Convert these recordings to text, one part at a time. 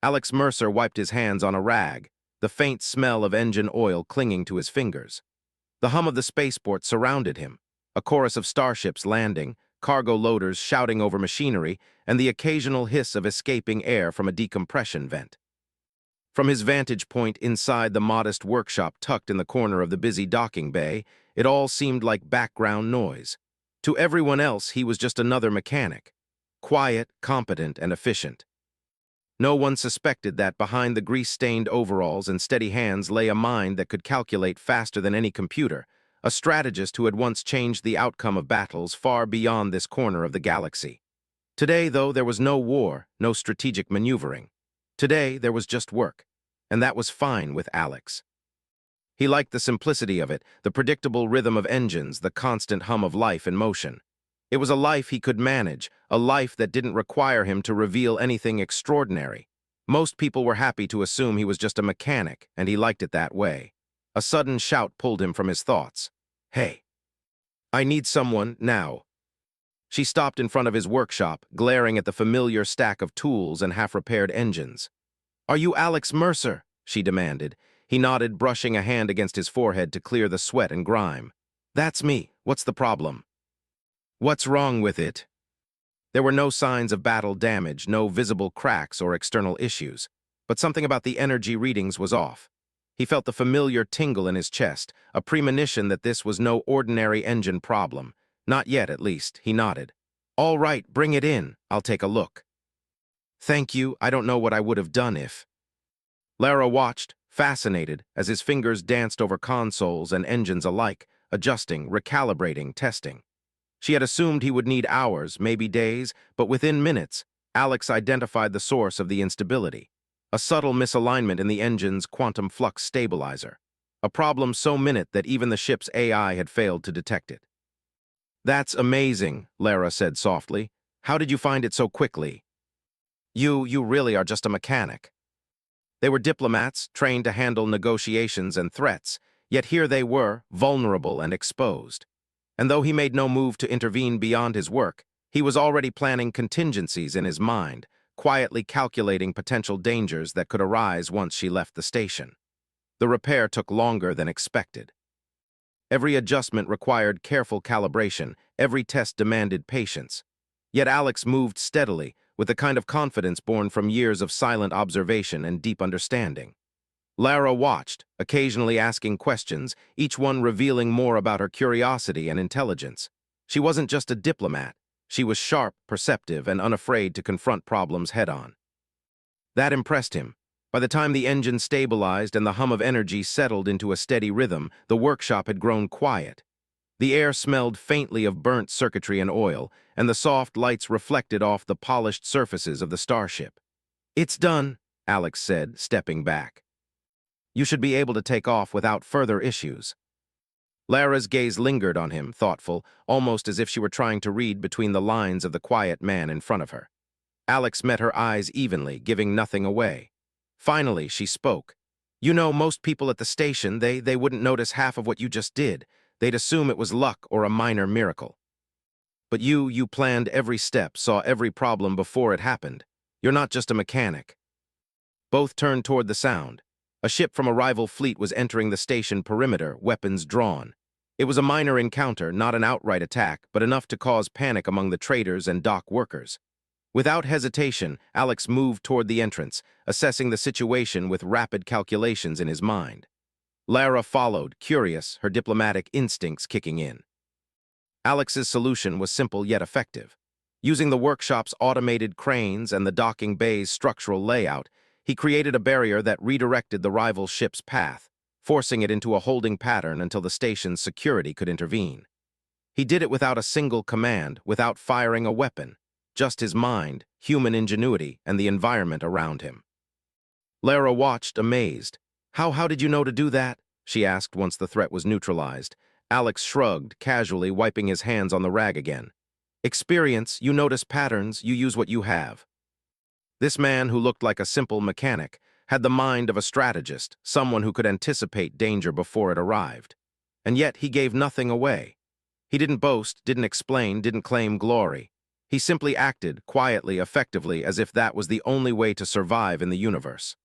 Alex Mercer wiped his hands on a rag, the faint smell of engine oil clinging to his fingers. The hum of the spaceport surrounded him, a chorus of starships landing, cargo loaders shouting over machinery, and the occasional hiss of escaping air from a decompression vent. From his vantage point inside the modest workshop tucked in the corner of the busy docking bay, it all seemed like background noise. To everyone else, he was just another mechanic, quiet, competent, and efficient. No one suspected that behind the grease-stained overalls and steady hands lay a mind that could calculate faster than any computer, a strategist who had once changed the outcome of battles far beyond this corner of the galaxy. Today, though, there was no war, no strategic maneuvering. Today, there was just work, and that was fine with Alex. He liked the simplicity of it, the predictable rhythm of engines, the constant hum of life in motion. It was a life he could manage, a life that didn't require him to reveal anything extraordinary. Most people were happy to assume he was just a mechanic, and he liked it that way. A sudden shout pulled him from his thoughts. "Hey! I need someone, now." She stopped in front of his workshop, glaring at the familiar stack of tools and half-repaired engines. "Are you Alex Mercer?" she demanded. He nodded, brushing a hand against his forehead to clear the sweat and grime. "That's me. What's the problem?" "What's wrong with it?" There were no signs of battle damage, no visible cracks or external issues, but something about the energy readings was off. He felt the familiar tingle in his chest, a premonition that this was no ordinary engine problem. Not yet, at least, he nodded. "All right, bring it in. I'll take a look." "Thank you. I don't know what I would have done if—" Lara watched, fascinated, as his fingers danced over consoles and engines alike, adjusting, recalibrating, testing. She had assumed he would need hours, maybe days, but within minutes, Alex identified the source of the instability. A subtle misalignment in the engine's quantum flux stabilizer. A problem so minute that even the ship's AI had failed to detect it. "That's amazing," Lara said softly. "How did you find it so quickly?" You really are just a mechanic." They were diplomats, trained to handle negotiations and threats, yet here they were, vulnerable and exposed. And though he made no move to intervene beyond his work, he was already planning contingencies in his mind, quietly calculating potential dangers that could arise once she left the station. The repair took longer than expected. Every adjustment required careful calibration, every test demanded patience. Yet Alex moved steadily, with the kind of confidence born from years of silent observation and deep understanding. Lara watched, occasionally asking questions, each one revealing more about her curiosity and intelligence. She wasn't just a diplomat. She was sharp, perceptive, and unafraid to confront problems head-on. That impressed him. By the time the engine stabilized and the hum of energy settled into a steady rhythm, the workshop had grown quiet. The air smelled faintly of burnt circuitry and oil, and the soft lights reflected off the polished surfaces of the starship. "It's done," Alex said, stepping back. "You should be able to take off without further issues." Lara's gaze lingered on him, thoughtful, almost as if she were trying to read between the lines of the quiet man in front of her. Alex met her eyes evenly, giving nothing away. Finally, she spoke. "You know, most people at the station, they wouldn't notice half of what you just did. They'd assume it was luck or a minor miracle. But you planned every step, saw every problem before it happened. You're not just a mechanic." Both turned toward the sound. A ship from a rival fleet was entering the station perimeter, weapons drawn. It was a minor encounter, not an outright attack, but enough to cause panic among the traders and dock workers. Without hesitation, Alex moved toward the entrance, assessing the situation with rapid calculations in his mind. Lara followed, curious, her diplomatic instincts kicking in. Alex's solution was simple yet effective. Using the workshop's automated cranes and the docking bay's structural layout, he created a barrier that redirected the rival ship's path, forcing it into a holding pattern until the station's security could intervene. He did it without a single command, without firing a weapon, just his mind, human ingenuity, and the environment around him. Lara watched, amazed. How did you know to do that?" she asked once the threat was neutralized. Alex shrugged, casually wiping his hands on the rag again. "Experience, you notice patterns, you use what you have." This man, who looked like a simple mechanic, had the mind of a strategist, someone who could anticipate danger before it arrived. And yet he gave nothing away. He didn't boast, didn't explain, didn't claim glory. He simply acted, quietly, effectively, as if that was the only way to survive in the universe.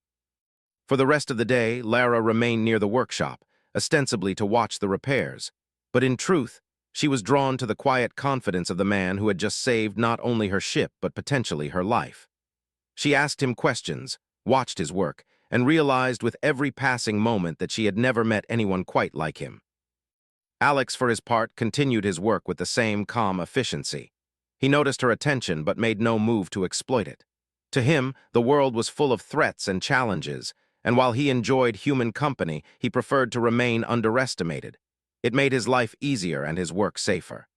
For the rest of the day, Lara remained near the workshop, ostensibly to watch the repairs. But in truth, she was drawn to the quiet confidence of the man who had just saved not only her ship but potentially her life. She asked him questions, watched his work, and realized with every passing moment that she had never met anyone quite like him. Alex, for his part, continued his work with the same calm efficiency. He noticed her attention but made no move to exploit it. To him, the world was full of threats and challenges, and while he enjoyed human company, he preferred to remain underestimated. It made his life easier and his work safer.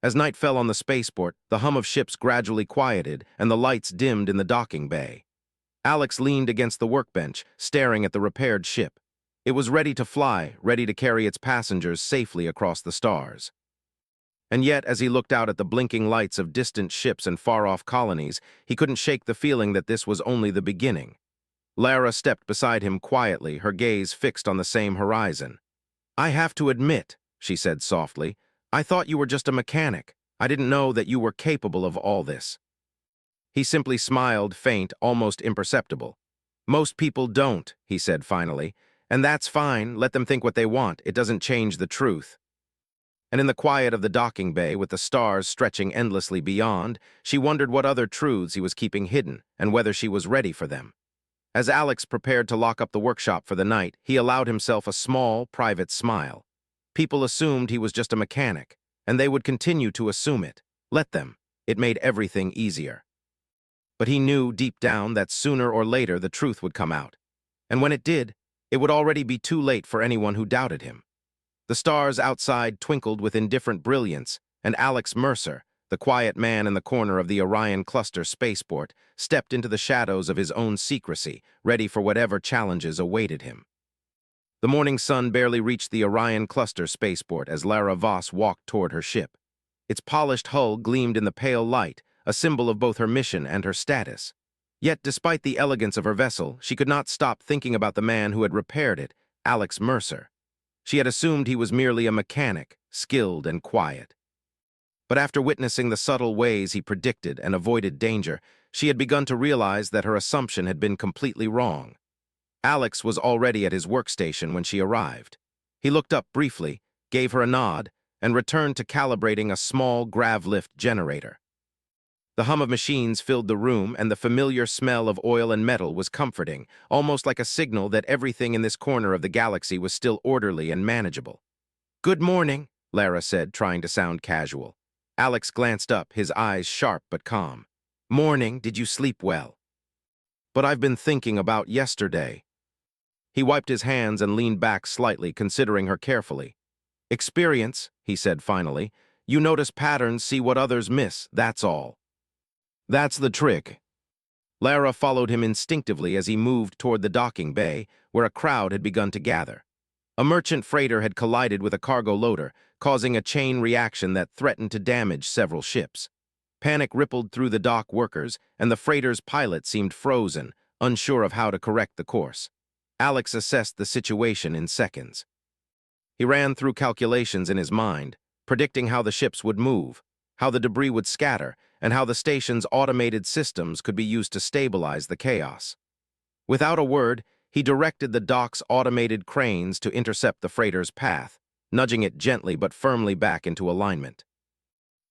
As night fell on the spaceport, the hum of ships gradually quieted and the lights dimmed in the docking bay. Alex leaned against the workbench, staring at the repaired ship. It was ready to fly, ready to carry its passengers safely across the stars. And yet, as he looked out at the blinking lights of distant ships and far-off colonies, he couldn't shake the feeling that this was only the beginning. Lara stepped beside him quietly, her gaze fixed on the same horizon. "I have to admit," she said softly, "I thought you were just a mechanic. I didn't know that you were capable of all this." He simply smiled, faint, almost imperceptible. "Most people don't," he said finally, "and that's fine. Let them think what they want. It doesn't change the truth." And in the quiet of the docking bay, with the stars stretching endlessly beyond, she wondered what other truths he was keeping hidden and whether she was ready for them. As Alex prepared to lock up the workshop for the night, he allowed himself a small, private smile. People assumed he was just a mechanic, and they would continue to assume it. Let them. It made everything easier. But he knew deep down that sooner or later the truth would come out. And when it did, it would already be too late for anyone who doubted him. The stars outside twinkled with indifferent brilliance, and Alex Mercer, the quiet man in the corner of the Orion Cluster spaceport, stepped into the shadows of his own secrecy, ready for whatever challenges awaited him. The morning sun barely reached the Orion Cluster spaceport as Lara Voss walked toward her ship. Its polished hull gleamed in the pale light, a symbol of both her mission and her status. Yet, despite the elegance of her vessel, she could not stop thinking about the man who had repaired it, Alex Mercer. She had assumed he was merely a mechanic, skilled and quiet. But after witnessing the subtle ways he predicted and avoided danger, she had begun to realize that her assumption had been completely wrong. Alex was already at his workstation when she arrived. He looked up briefly, gave her a nod, and returned to calibrating a small grav-lift generator. The hum of machines filled the room, and the familiar smell of oil and metal was comforting, almost like a signal that everything in this corner of the galaxy was still orderly and manageable. "Good morning," Lara said, trying to sound casual. Alex glanced up, his eyes sharp but calm. "Morning, did you sleep well?" "But I've been thinking about yesterday." He wiped his hands and leaned back slightly, considering her carefully. "Experience," he said finally. "You notice patterns, see what others miss, that's all." "That's the trick." Lara followed him instinctively as he moved toward the docking bay, where a crowd had begun to gather. A merchant freighter had collided with a cargo loader, causing a chain reaction that threatened to damage several ships. Panic rippled through the dock workers, and the freighter's pilot seemed frozen, unsure of how to correct the course. Alex assessed the situation in seconds. He ran through calculations in his mind, predicting how the ships would move, how the debris would scatter, and how the station's automated systems could be used to stabilize the chaos. Without a word, he directed the dock's automated cranes to intercept the freighter's path, nudging it gently but firmly back into alignment.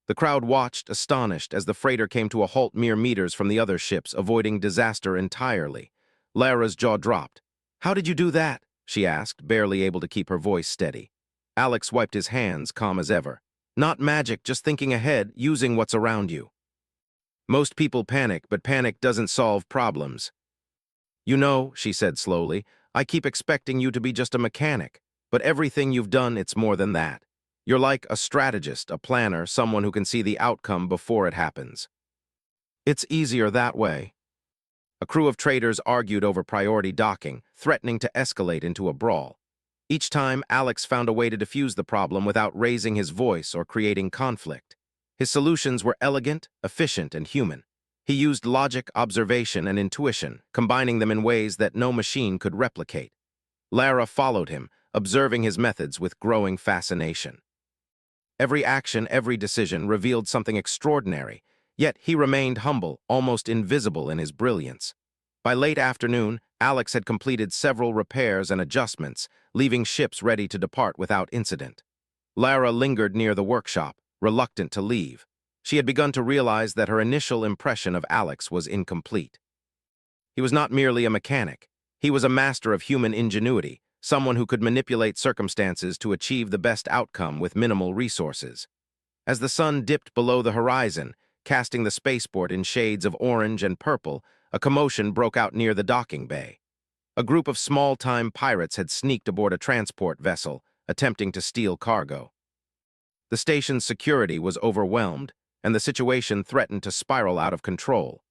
The crowd watched, astonished, as the freighter came to a halt mere meters from the other ships, avoiding disaster entirely. Lara's jaw dropped. "How did you do that?" she asked, barely able to keep her voice steady. Alex wiped his hands, calm as ever. "Not magic, just thinking ahead, using what's around you." "Most people panic, but panic doesn't solve problems." "You know," she said slowly, "I keep expecting you to be just a mechanic, but everything you've done, it's more than that. You're like a strategist, a planner, someone who can see the outcome before it happens." "It's easier that way." A crew of traders argued over priority docking, threatening to escalate into a brawl. Each time, Alex found a way to defuse the problem without raising his voice or creating conflict. His solutions were elegant, efficient, and human. He used logic, observation, and intuition, combining them in ways that no machine could replicate. Lara followed him, observing his methods with growing fascination. Every action, every decision revealed something extraordinary, Yet he remained humble, almost invisible in his brilliance. By late afternoon, Alex had completed several repairs and adjustments, leaving ships ready to depart without incident. Lara lingered near the workshop, reluctant to leave. She had begun to realize that her initial impression of Alex was incomplete. He was not merely a mechanic. He was a master of human ingenuity, someone who could manipulate circumstances to achieve the best outcome with minimal resources. As the sun dipped below the horizon, casting the spaceport in shades of orange and purple, a commotion broke out near the docking bay. A group of small-time pirates had sneaked aboard a transport vessel, attempting to steal cargo. The station's security was overwhelmed, and the situation threatened to spiral out of control.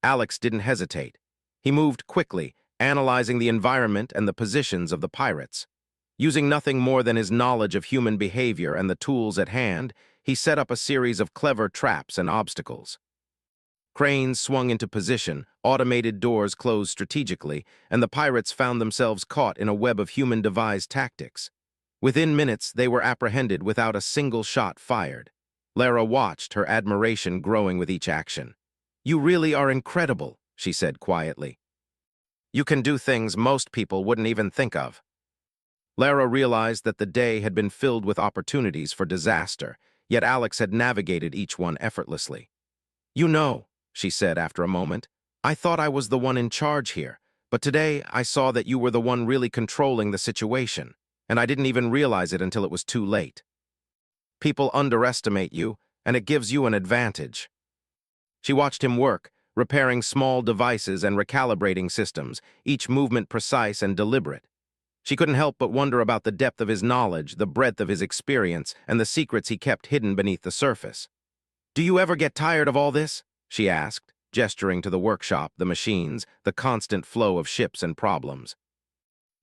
Alex didn't hesitate. He moved quickly, analyzing the environment and the positions of the pirates. Using nothing more than his knowledge of human behavior and the tools at hand, he set up a series of clever traps and obstacles. Cranes swung into position, automated doors closed strategically, and the pirates found themselves caught in a web of human-devised tactics. Within minutes, they were apprehended without a single shot fired. Lara watched, her admiration growing with each action. "You really are incredible," she said quietly. "You can do things most people wouldn't even think of." Lara realized that the day had been filled with opportunities for disaster, yet Alex had navigated each one effortlessly. "You know," she said after a moment, "I thought I was the one in charge here, but today I saw that you were the one really controlling the situation, and I didn't even realize it until it was too late. People underestimate you, and it gives you an advantage." She watched him work, repairing small devices and recalibrating systems, each movement precise and deliberate. She couldn't help but wonder about the depth of his knowledge, the breadth of his experience, and the secrets he kept hidden beneath the surface. "Do you ever get tired of all this?" she asked, gesturing to the workshop, the machines, the constant flow of ships and problems.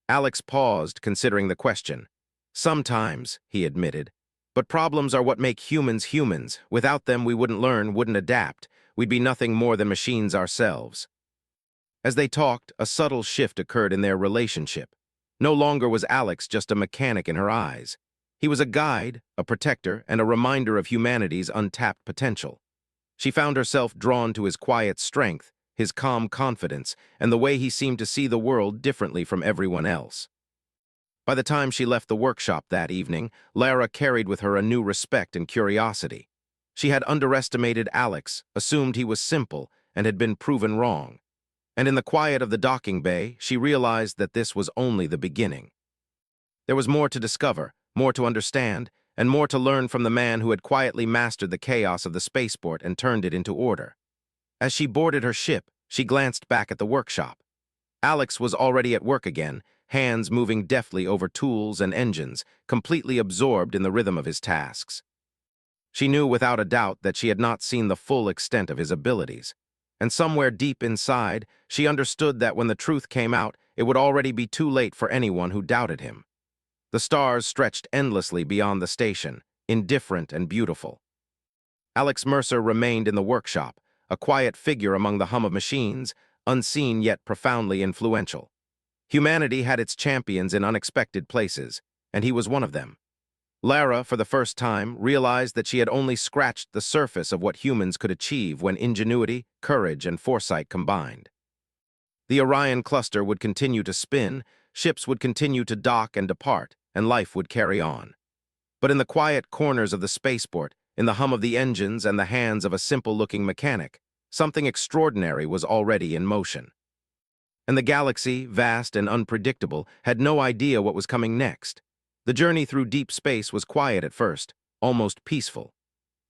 Alex paused, considering the question. "Sometimes," he admitted. "But problems are what make humans humans. Without them, we wouldn't learn, wouldn't adapt. We'd be nothing more than machines ourselves." As they talked, a subtle shift occurred in their relationship. No longer was Alex just a mechanic in her eyes. He was a guide, a protector, and a reminder of humanity's untapped potential. She found herself drawn to his quiet strength, his calm confidence, and the way he seemed to see the world differently from everyone else. By the time she left the workshop that evening, Lara carried with her a new respect and curiosity. She had underestimated Alex, assumed he was simple, and had been proven wrong. And in the quiet of the docking bay, she realized that this was only the beginning. There was more to discover, more to understand, and more to learn from the man who had quietly mastered the chaos of the spaceport and turned it into order. As she boarded her ship, she glanced back at the workshop. Alex was already at work again, hands moving deftly over tools and engines, completely absorbed in the rhythm of his tasks. She knew without a doubt that she had not seen the full extent of his abilities. And somewhere deep inside, she understood that when the truth came out, it would already be too late for anyone who doubted him. The stars stretched endlessly beyond the station, indifferent and beautiful. Alex Mercer remained in the workshop, a quiet figure among the hum of machines, unseen yet profoundly influential. Humanity had its champions in unexpected places, and he was one of them. Lara, for the first time, realized that she had only scratched the surface of what humans could achieve when ingenuity, courage, and foresight combined. The Orion cluster would continue to spin, ships would continue to dock and depart, and life would carry on. But in the quiet corners of the spaceport, in the hum of the engines and the hands of a simple-looking mechanic, something extraordinary was already in motion. And the galaxy, vast and unpredictable, had no idea what was coming next. The journey through deep space was quiet at first, almost peaceful.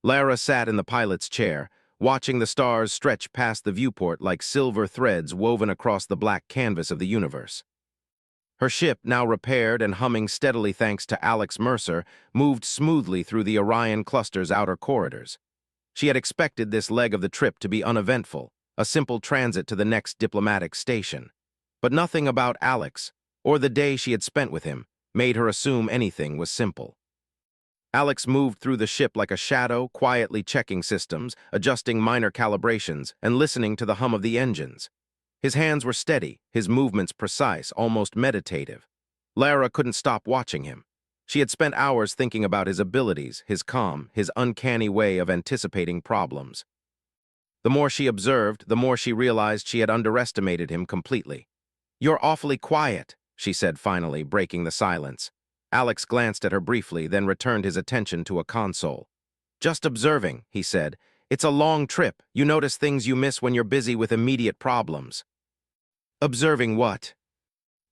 Lara sat in the pilot's chair, watching the stars stretch past the viewport like silver threads woven across the black canvas of the universe. Her ship, now repaired and humming steadily thanks to Alex Mercer, moved smoothly through the Orion cluster's outer corridors. She had expected this leg of the trip to be uneventful, a simple transit to the next diplomatic station. But nothing about Alex, or the day she had spent with him, made her assume anything was simple. Alex moved through the ship like a shadow, quietly checking systems, adjusting minor calibrations, and listening to the hum of the engines. His hands were steady, his movements precise, almost meditative. Lara couldn't stop watching him. She had spent hours thinking about his abilities, his calm, his uncanny way of anticipating problems. The more she observed, the more she realized she had underestimated him completely. "You're awfully quiet," she said finally, breaking the silence. Alex glanced at her briefly, then returned his attention to a console. "Just observing," he said. "It's a long trip. You notice things you miss when you're busy with immediate problems." Observing what?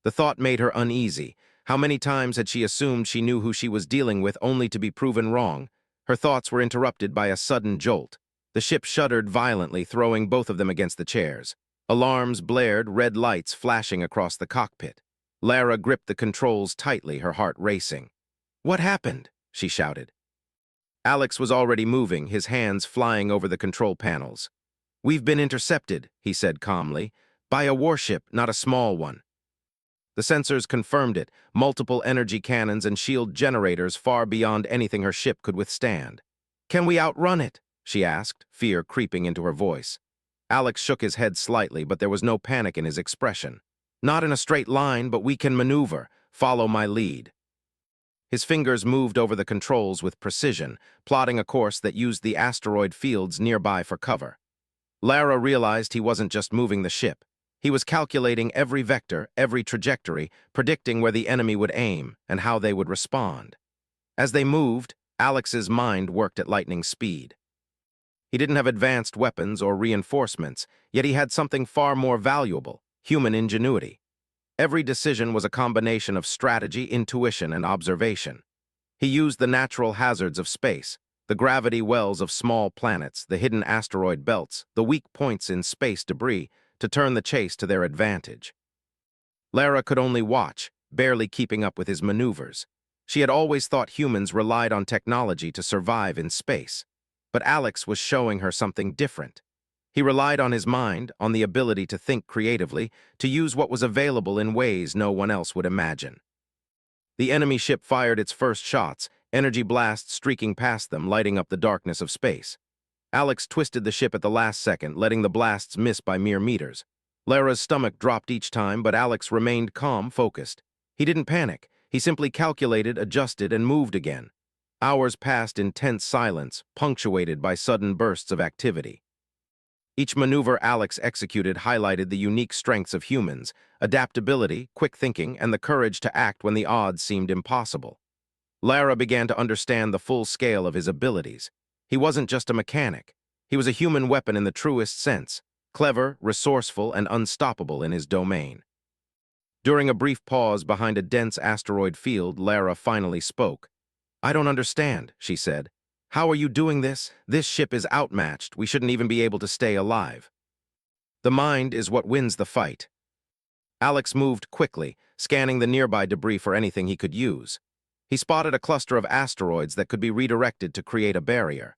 The thought made her uneasy. How many times had she assumed she knew who she was dealing with only to be proven wrong? Her thoughts were interrupted by a sudden jolt. The ship shuddered violently, throwing both of them against the chairs. Alarms blared, red lights flashing across the cockpit. Lara gripped the controls tightly, her heart racing. "What happened?" she shouted. Alex was already moving, his hands flying over the control panels. "We've been intercepted," he said calmly, "by a warship, not a small one." The sensors confirmed it, multiple energy cannons and shield generators far beyond anything her ship could withstand. "Can we outrun it?" she asked, fear creeping into her voice. Alex shook his head slightly, but there was no panic in his expression. "Not in a straight line, but we can maneuver. Follow my lead." His fingers moved over the controls with precision, plotting a course that used the asteroid fields nearby for cover. Lara realized he wasn't just moving the ship. He was calculating every vector, every trajectory, predicting where the enemy would aim and how they would respond. As they moved, Alex's mind worked at lightning speed. He didn't have advanced weapons or reinforcements, yet he had something far more valuable: human ingenuity. Every decision was a combination of strategy, intuition, and observation. He used the natural hazards of space, the gravity wells of small planets, the hidden asteroid belts, the weak points in space debris, to turn the chase to their advantage. Lara could only watch, barely keeping up with his maneuvers. She had always thought humans relied on technology to survive in space. But Alex was showing her something different. He relied on his mind, on the ability to think creatively, to use what was available in ways no one else would imagine. The enemy ship fired its first shots, energy blasts streaking past them, lighting up the darkness of space. Alex twisted the ship at the last second, letting the blasts miss by mere meters. Lara's stomach dropped each time, but Alex remained calm, focused. He didn't panic. He simply calculated, adjusted, and moved again. Hours passed in tense silence, punctuated by sudden bursts of activity. Each maneuver Alex executed highlighted the unique strengths of humans: adaptability, quick thinking, and the courage to act when the odds seemed impossible. Lara began to understand the full scale of his abilities. He wasn't just a mechanic. He was a human weapon in the truest sense, clever, resourceful, and unstoppable in his domain. During a brief pause behind a dense asteroid field, Lara finally spoke. "I don't understand," she said. "How are you doing this? This ship is outmatched. We shouldn't even be able to stay alive." "The mind is what wins the fight." Alex moved quickly, scanning the nearby debris for anything he could use. He spotted a cluster of asteroids that could be redirected to create a barrier.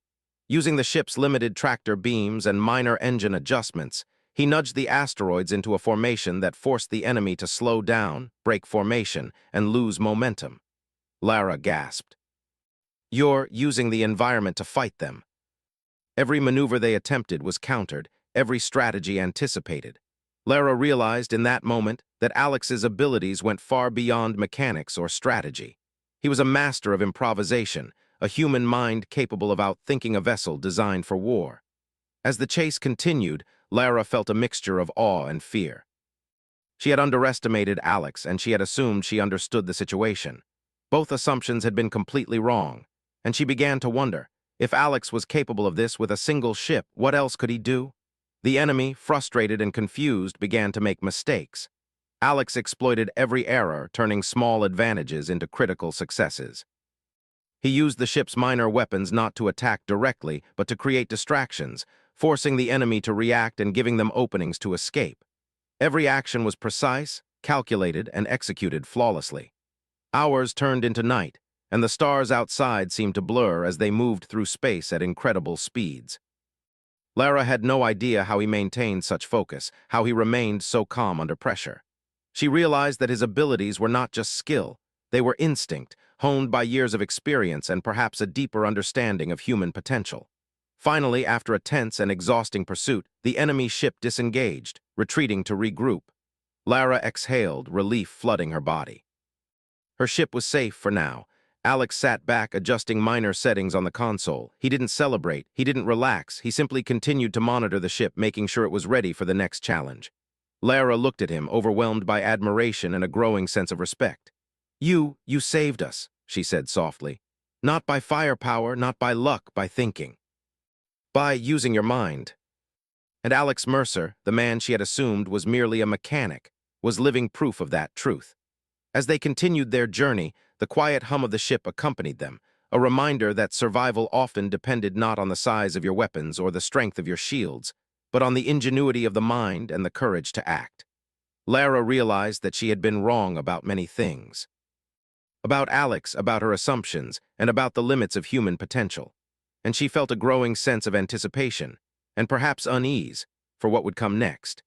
Using the ship's limited tractor beams and minor engine adjustments, he nudged the asteroids into a formation that forced the enemy to slow down, break formation, and lose momentum. Lara gasped. "You're using the environment to fight them." Every maneuver they attempted was countered, every strategy anticipated. Lara realized in that moment that Alex's abilities went far beyond mechanics or strategy. He was a master of improvisation, a human mind capable of outthinking a vessel designed for war. As the chase continued, Lara felt a mixture of awe and fear. She had underestimated Alex, and she had assumed she understood the situation. Both assumptions had been completely wrong, and she began to wonder, if Alex was capable of this with a single ship, what else could he do? The enemy, frustrated and confused, began to make mistakes. Alex exploited every error, turning small advantages into critical successes. He used the ship's minor weapons not to attack directly, but to create distractions, forcing the enemy to react and giving them openings to escape. Every action was precise, calculated, and executed flawlessly. Hours turned into night, and the stars outside seemed to blur as they moved through space at incredible speeds. Lara had no idea how he maintained such focus, how he remained so calm under pressure. She realized that his abilities were not just skill, they were instinct, honed by years of experience and perhaps a deeper understanding of human potential. Finally, after a tense and exhausting pursuit, the enemy ship disengaged, retreating to regroup. Lara exhaled, relief flooding her body. Her ship was safe for now. Alex sat back, adjusting minor settings on the console. He didn't celebrate, he didn't relax, he simply continued to monitor the ship, making sure it was ready for the next challenge. Lara looked at him, overwhelmed by admiration and a growing sense of respect. You saved us," she said softly. "Not by firepower, not by luck, by thinking. By using your mind." And Alex Mercer, the man she had assumed was merely a mechanic, was living proof of that truth. As they continued their journey, the quiet hum of the ship accompanied them, a reminder that survival often depended not on the size of your weapons or the strength of your shields, but on the ingenuity of the mind and the courage to act. Lara realized that she had been wrong about many things. About Alex, about her assumptions, and about the limits of human potential. And she felt a growing sense of anticipation, and perhaps unease, for what would come next.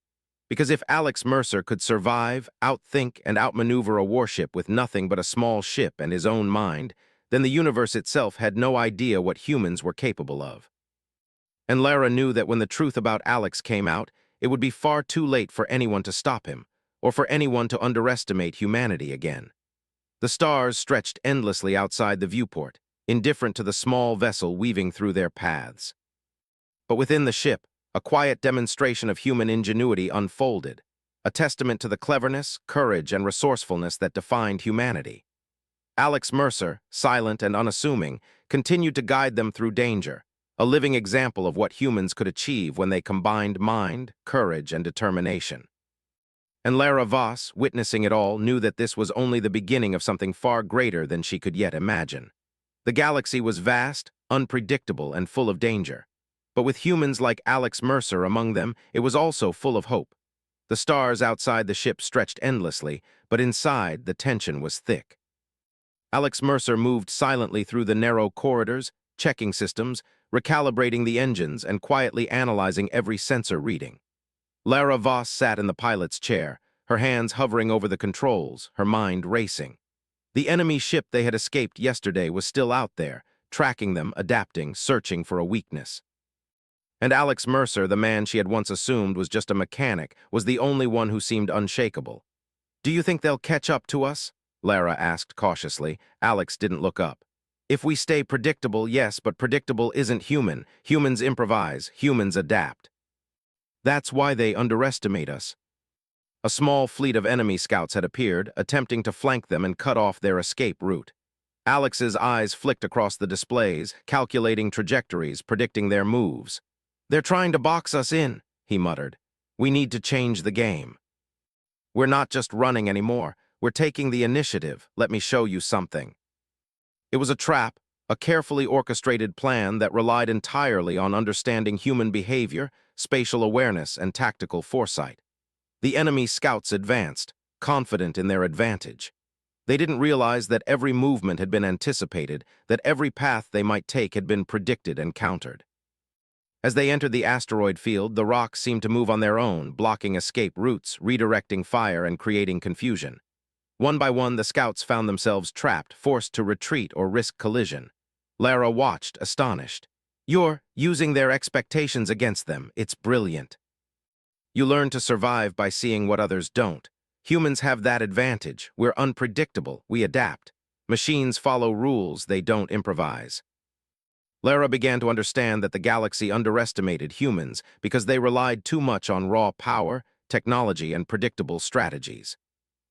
Because if Alex Mercer could survive, outthink, and outmaneuver a warship with nothing but a small ship and his own mind, then the universe itself had no idea what humans were capable of. And Lara knew that when the truth about Alex came out, it would be far too late for anyone to stop him, or for anyone to underestimate humanity again. The stars stretched endlessly outside the viewport, indifferent to the small vessel weaving through their paths. But within the ship, a quiet demonstration of human ingenuity unfolded, a testament to the cleverness, courage, and resourcefulness that defined humanity. Alex Mercer, silent and unassuming, continued to guide them through danger, a living example of what humans could achieve when they combined mind, courage, and determination. And Lara Voss, witnessing it all, knew that this was only the beginning of something far greater than she could yet imagine. The galaxy was vast, unpredictable, and full of danger. But with humans like Alex Mercer among them, it was also full of hope. The stars outside the ship stretched endlessly, but inside, the tension was thick. Alex Mercer moved silently through the narrow corridors, checking systems, recalibrating the engines, and quietly analyzing every sensor reading. Lara Voss sat in the pilot's chair, her hands hovering over the controls, her mind racing. The enemy ship they had escaped yesterday was still out there, tracking them, adapting, searching for a weakness. And Alex Mercer, the man she had once assumed was just a mechanic, was the only one who seemed unshakable. "Do you think they'll catch up to us?" Lara asked cautiously. Alex didn't look up. "If we stay predictable, yes, but predictable isn't human. Humans improvise, humans adapt. That's why they underestimate us." A small fleet of enemy scouts had appeared, attempting to flank them and cut off their escape route. Alex's eyes flicked across the displays, calculating trajectories, predicting their moves. "They're trying to box us in," he muttered. "We need to change the game. We're not just running anymore. We're taking the initiative. Let me show you something." It was a trap, a carefully orchestrated plan that relied entirely on understanding human behavior, spatial awareness, and tactical foresight. The enemy scouts advanced, confident in their advantage. They didn't realize that every movement had been anticipated, that every path they might take had been predicted and countered. As they entered the asteroid field, the rocks seemed to move on their own, blocking escape routes, redirecting fire, and creating confusion. One by one, the scouts found themselves trapped, forced to retreat or risk collision. Lara watched, astonished. "You're using their expectations against them. It's brilliant. You learn to survive by seeing what others don't. Humans have that advantage. We're unpredictable. We adapt. Machines follow rules. They don't improvise." Lara began to understand that the galaxy underestimated humans because they relied too much on raw power, technology, and predictable strategies.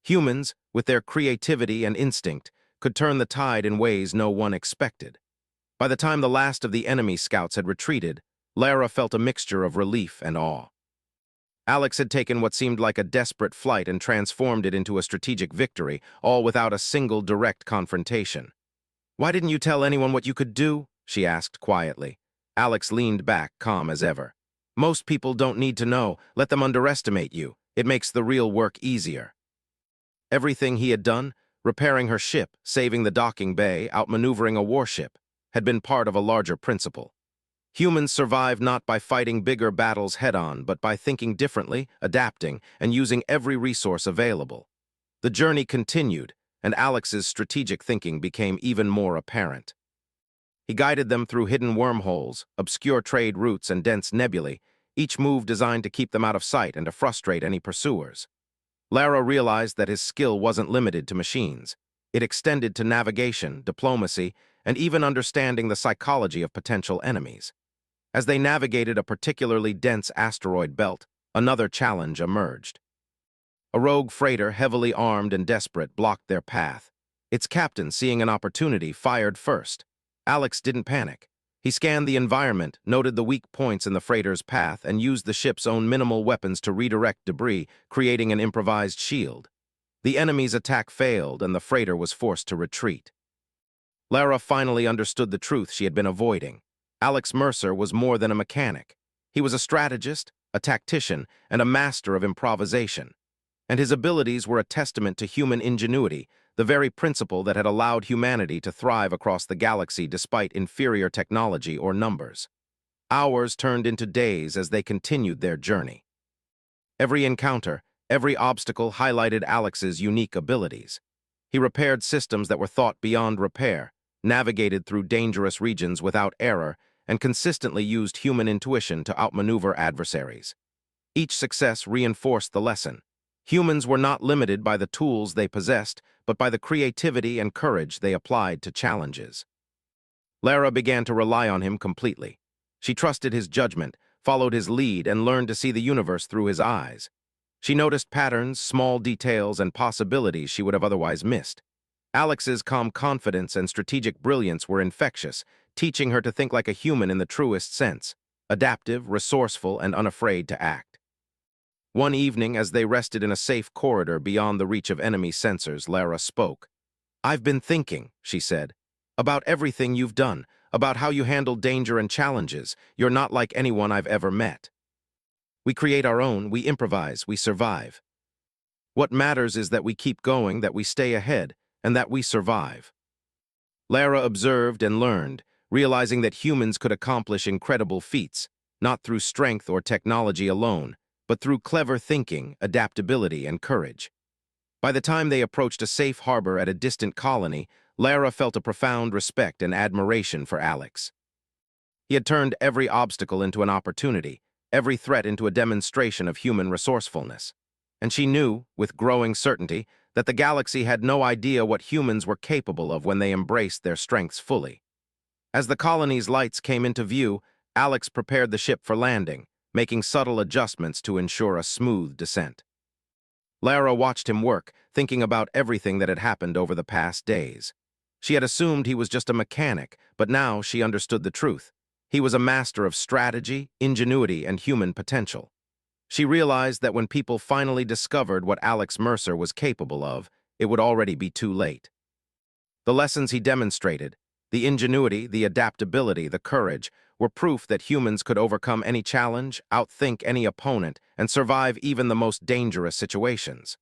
Humans, with their creativity and instinct, could turn the tide in ways no one expected. By the time the last of the enemy scouts had retreated, Lara felt a mixture of relief and awe. Alex had taken what seemed like a desperate flight and transformed it into a strategic victory, all without a single direct confrontation. "Why didn't you tell anyone what you could do?" she asked quietly. Alex leaned back, calm as ever. "Most people don't need to know. Let them underestimate you. It makes the real work easier." Everything he had done, repairing her ship, saving the docking bay, outmaneuvering a warship, had been part of a larger principle. Humans survive not by fighting bigger battles head-on, but by thinking differently, adapting, and using every resource available. The journey continued, and Alex's strategic thinking became even more apparent. He guided them through hidden wormholes, obscure trade routes, and dense nebulae, each move designed to keep them out of sight and to frustrate any pursuers. Lara realized that his skill wasn't limited to machines. It extended to navigation, diplomacy, and even understanding the psychology of potential enemies. As they navigated a particularly dense asteroid belt, another challenge emerged. A rogue freighter, heavily armed and desperate, blocked their path. Its captain, seeing an opportunity, fired first. Alex didn't panic. He scanned the environment, noted the weak points in the freighter's path, and used the ship's own minimal weapons to redirect debris, creating an improvised shield. The enemy's attack failed, and the freighter was forced to retreat. Lara finally understood the truth she had been avoiding. Alex Mercer was more than a mechanic. He was a strategist, a tactician, and a master of improvisation. And his abilities were a testament to human ingenuity, the very principle that had allowed humanity to thrive across the galaxy despite inferior technology or numbers. Hours turned into days as they continued their journey. Every encounter, every obstacle highlighted Alex's unique abilities. He repaired systems that were thought beyond repair, navigated through dangerous regions without error, and consistently used human intuition to outmaneuver adversaries. Each success reinforced the lesson. Humans were not limited by the tools they possessed, but by the creativity and courage they applied to challenges. Lara began to rely on him completely. She trusted his judgment, followed his lead, and learned to see the universe through his eyes. She noticed patterns, small details, and possibilities she would have otherwise missed. Alex's calm confidence and strategic brilliance were infectious, teaching her to think like a human in the truest sense, adaptive, resourceful, and unafraid to act. One evening, as they rested in a safe corridor beyond the reach of enemy sensors, Lara spoke. "I've been thinking," she said, "about everything you've done, about how you handle danger and challenges. You're not like anyone I've ever met. We create our own, we improvise, we survive. What matters is that we keep going, that we stay ahead, and that we survive." Lara observed and learned, realizing that humans could accomplish incredible feats, not through strength or technology alone, but through clever thinking, adaptability, and courage. By the time they approached a safe harbor at a distant colony, Lara felt a profound respect and admiration for Alex. He had turned every obstacle into an opportunity, every threat into a demonstration of human resourcefulness. And she knew, with growing certainty, that the galaxy had no idea what humans were capable of when they embraced their strengths fully. As the colony's lights came into view, Alex prepared the ship for landing, making subtle adjustments to ensure a smooth descent. Lara watched him work, thinking about everything that had happened over the past days. She had assumed he was just a mechanic, but now she understood the truth. He was a master of strategy, ingenuity, and human potential. She realized that when people finally discovered what Alex Mercer was capable of, it would already be too late. The lessons he demonstrated, the ingenuity, the adaptability, the courage, were proof that humans could overcome any challenge, outthink any opponent, and survive even the most dangerous situations.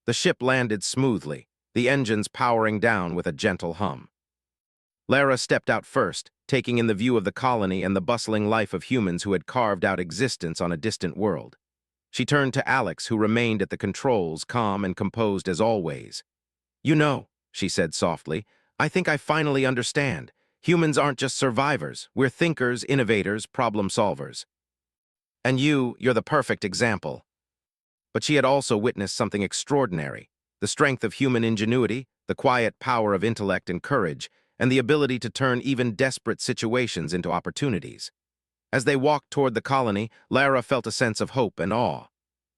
The ship landed smoothly, the engines powering down with a gentle hum. Lara stepped out first, taking in the view of the colony and the bustling life of humans who had carved out existence on a distant world. She turned to Alex, who remained at the controls, calm and composed as always. "You know," she said softly, "I think I finally understand. Humans aren't just survivors. We're thinkers, innovators, problem solvers. And you're the perfect example." But she had also witnessed something extraordinary: the strength of human ingenuity, the quiet power of intellect and courage, and the ability to turn even desperate situations into opportunities. As they walked toward the colony, Lara felt a sense of hope and awe.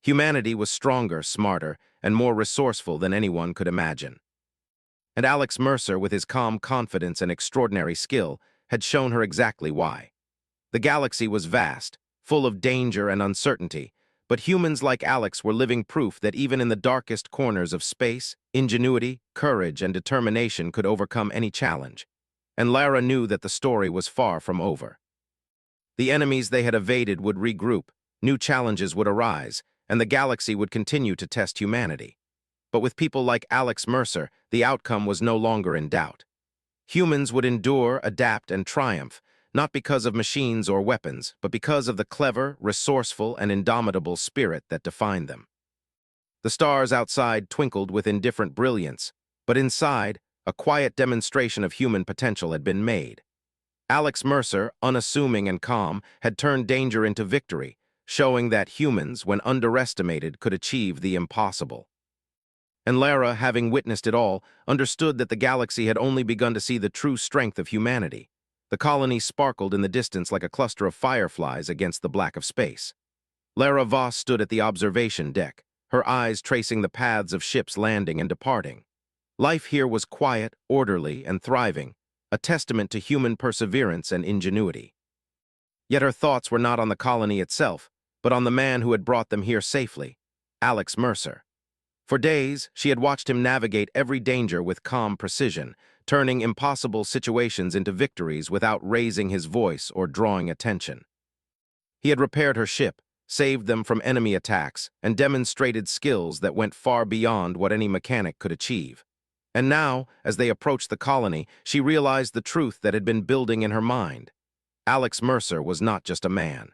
Humanity was stronger, smarter, and more resourceful than anyone could imagine. And Alex Mercer, with his calm confidence and extraordinary skill, had shown her exactly why. The galaxy was vast, full of danger and uncertainty, but humans like Alex were living proof that even in the darkest corners of space, ingenuity, courage, and determination could overcome any challenge. And Lara knew that the story was far from over. The enemies they had evaded would regroup, new challenges would arise, and the galaxy would continue to test humanity. But with people like Alex Mercer, the outcome was no longer in doubt. Humans would endure, adapt, and triumph, not because of machines or weapons, but because of the clever, resourceful, and indomitable spirit that defined them. The stars outside twinkled with indifferent brilliance, but inside, a quiet demonstration of human potential had been made. Alex Mercer, unassuming and calm, had turned danger into victory, showing that humans, when underestimated, could achieve the impossible. And Lara, having witnessed it all, understood that the galaxy had only begun to see the true strength of humanity. The colony sparkled in the distance like a cluster of fireflies against the black of space. Lara Voss stood at the observation deck, her eyes tracing the paths of ships landing and departing. Life here was quiet, orderly, and thriving, a testament to human perseverance and ingenuity. Yet her thoughts were not on the colony itself, but on the man who had brought them here safely, Alex Mercer. For days, she had watched him navigate every danger with calm precision, turning impossible situations into victories without raising his voice or drawing attention. He had repaired her ship, saved them from enemy attacks, and demonstrated skills that went far beyond what any mechanic could achieve. And now, as they approached the colony, she realized the truth that had been building in her mind. Alex Mercer was not just a man.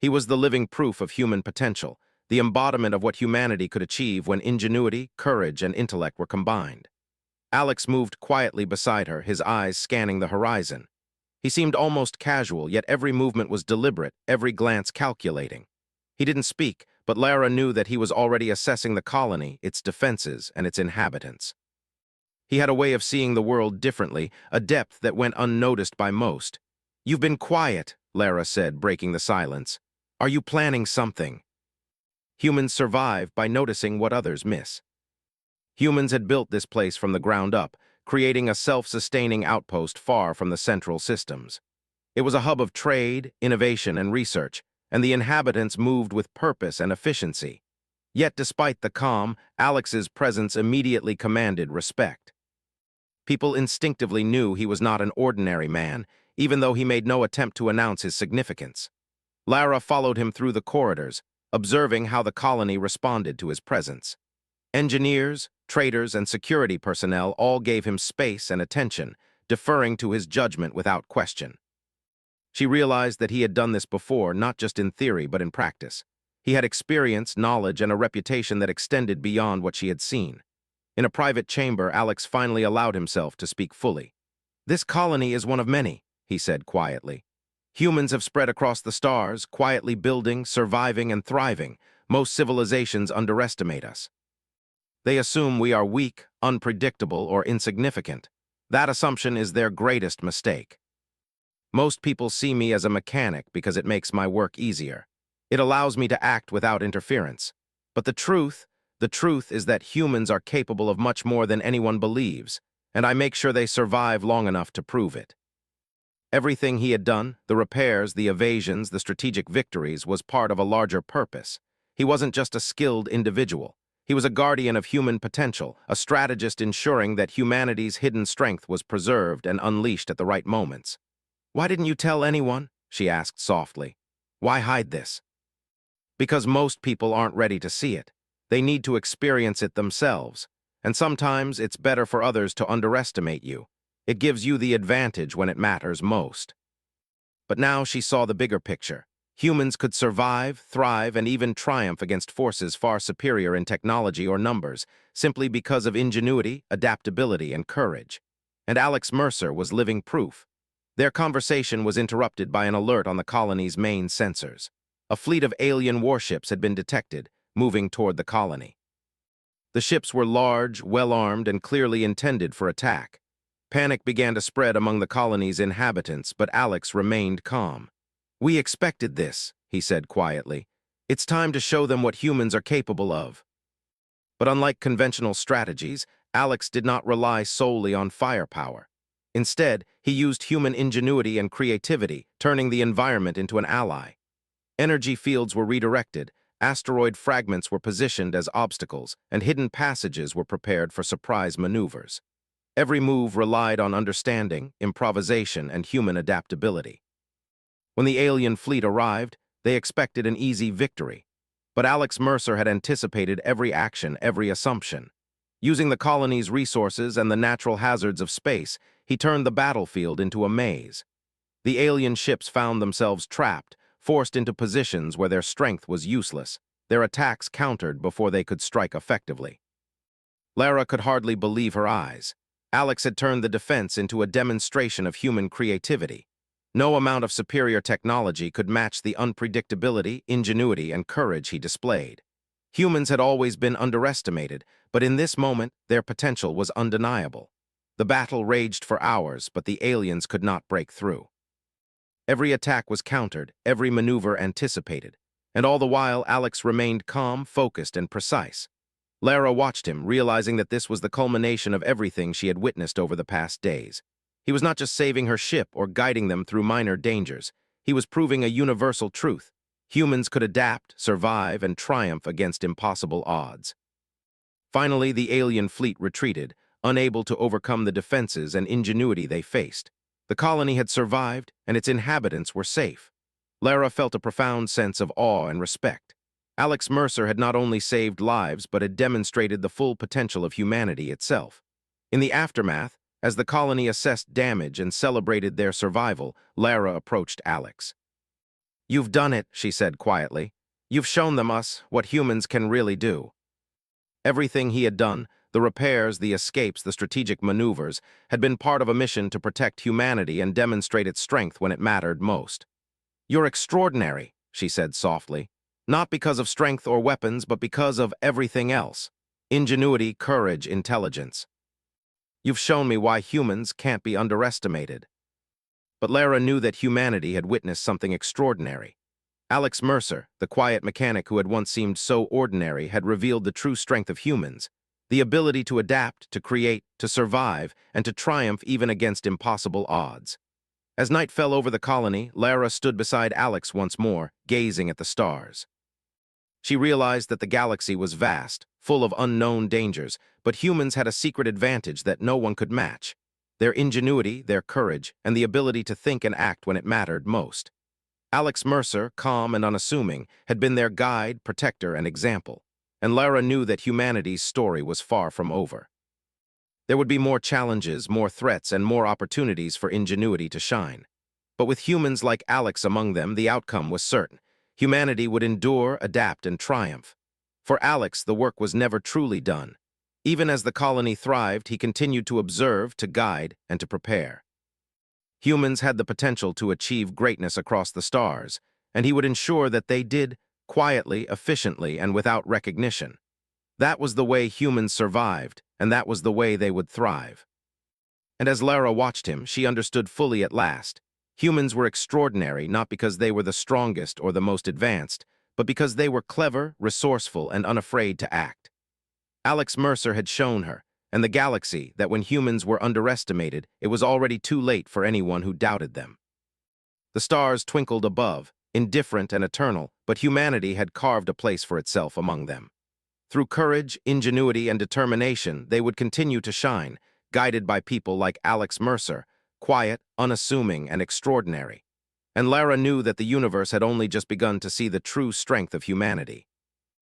He was the living proof of human potential, the embodiment of what humanity could achieve when ingenuity, courage, and intellect were combined. Alex moved quietly beside her, his eyes scanning the horizon. He seemed almost casual, yet every movement was deliberate, every glance calculating. He didn't speak, but Lara knew that he was already assessing the colony, its defenses, and its inhabitants. He had a way of seeing the world differently, a depth that went unnoticed by most. "You've been quiet," Lara said, breaking the silence. "Are you planning something?" Humans survive by noticing what others miss. Humans had built this place from the ground up, creating a self-sustaining outpost far from the central systems. It was a hub of trade, innovation, and research, and the inhabitants moved with purpose and efficiency. Yet despite the calm, Alex's presence immediately commanded respect. People instinctively knew he was not an ordinary man, even though he made no attempt to announce his significance. Lara followed him through the corridors, observing how the colony responded to his presence. Engineers, traders, and security personnel all gave him space and attention, deferring to his judgment without question. She realized that he had done this before, not just in theory but in practice. He had experience, knowledge, and a reputation that extended beyond what she had seen. In a private chamber, Alex finally allowed himself to speak fully. "This colony is one of many," he said quietly. "Humans have spread across the stars, quietly building, surviving, and thriving. Most civilizations underestimate us. They assume we are weak, unpredictable, or insignificant. That assumption is their greatest mistake. Most people see me as a mechanic because it makes my work easier. It allows me to act without interference. But the truth is that humans are capable of much more than anyone believes, and I make sure they survive long enough to prove it." Everything he had done, the repairs, the evasions, the strategic victories, was part of a larger purpose. He wasn't just a skilled individual. He was a guardian of human potential, a strategist ensuring that humanity's hidden strength was preserved and unleashed at the right moments. "Why didn't you tell anyone?" she asked softly. "Why hide this?" "Because most people aren't ready to see it. They need to experience it themselves. And sometimes it's better for others to underestimate you. It gives you the advantage when it matters most." But now she saw the bigger picture. Humans could survive, thrive, and even triumph against forces far superior in technology or numbers, simply because of ingenuity, adaptability, and courage. And Alex Mercer was living proof. Their conversation was interrupted by an alert on the colony's main sensors. A fleet of alien warships had been detected, moving toward the colony. The ships were large, well-armed, and clearly intended for attack. Panic began to spread among the colony's inhabitants, but Alex remained calm. "We expected this," he said quietly. "It's time to show them what humans are capable of." But unlike conventional strategies, Alex did not rely solely on firepower. Instead, he used human ingenuity and creativity, turning the environment into an ally. Energy fields were redirected, asteroid fragments were positioned as obstacles, and hidden passages were prepared for surprise maneuvers. Every move relied on understanding, improvisation, and human adaptability. When the alien fleet arrived, they expected an easy victory. But Alex Mercer had anticipated every action, every assumption. Using the colony's resources and the natural hazards of space, he turned the battlefield into a maze. The alien ships found themselves trapped, forced into positions where their strength was useless, their attacks countered before they could strike effectively. Lara could hardly believe her eyes. Alex had turned the defense into a demonstration of human creativity. No amount of superior technology could match the unpredictability, ingenuity, and courage he displayed. Humans had always been underestimated, but in this moment, their potential was undeniable. The battle raged for hours, but the aliens could not break through. Every attack was countered, every maneuver anticipated, and all the while Alex remained calm, focused, and precise. Lara watched him, realizing that this was the culmination of everything she had witnessed over the past days. He was not just saving her ship or guiding them through minor dangers. He was proving a universal truth. Humans could adapt, survive, and triumph against impossible odds. Finally, the alien fleet retreated, unable to overcome the defenses and ingenuity they faced. The colony had survived, and its inhabitants were safe. Lara felt a profound sense of awe and respect. Alex Mercer had not only saved lives, but had demonstrated the full potential of humanity itself. In the aftermath, as the colony assessed damage and celebrated their survival, Lara approached Alex. "You've done it," she said quietly. "You've shown them us what humans can really do." Everything he had done, the repairs, the escapes, the strategic maneuvers, had been part of a mission to protect humanity and demonstrate its strength when it mattered most. "You're extraordinary," she said softly. "Not because of strength or weapons, but because of everything else. Ingenuity, courage, intelligence. You've shown me why humans can't be underestimated." But Lara knew that humanity had witnessed something extraordinary. Alex Mercer, the quiet mechanic who had once seemed so ordinary, had revealed the true strength of humans, the ability to adapt, to create, to survive, and to triumph even against impossible odds. As night fell over the colony, Lara stood beside Alex once more, gazing at the stars. She realized that the galaxy was vast, full of unknown dangers, but humans had a secret advantage that no one could match: their ingenuity, their courage, and the ability to think and act when it mattered most. Alex Mercer, calm and unassuming, had been their guide, protector, and example, and Lara knew that humanity's story was far from over. There would be more challenges, more threats, and more opportunities for ingenuity to shine. But with humans like Alex among them, the outcome was certain. Humanity would endure, adapt, and triumph. For Alex, the work was never truly done. Even as the colony thrived, he continued to observe, to guide, and to prepare. Humans had the potential to achieve greatness across the stars, and he would ensure that they did, quietly, efficiently, and without recognition. That was the way humans survived, and that was the way they would thrive. And as Lara watched him, she understood fully at last. Humans were extraordinary not because they were the strongest or the most advanced, but because they were clever, resourceful, and unafraid to act. Alex Mercer had shown her, and the galaxy, that when humans were underestimated, it was already too late for anyone who doubted them. The stars twinkled above, indifferent and eternal, but humanity had carved a place for itself among them. Through courage, ingenuity, and determination, they would continue to shine, guided by people like Alex Mercer, quiet, unassuming, and extraordinary. And Lara knew that the universe had only just begun to see the true strength of humanity.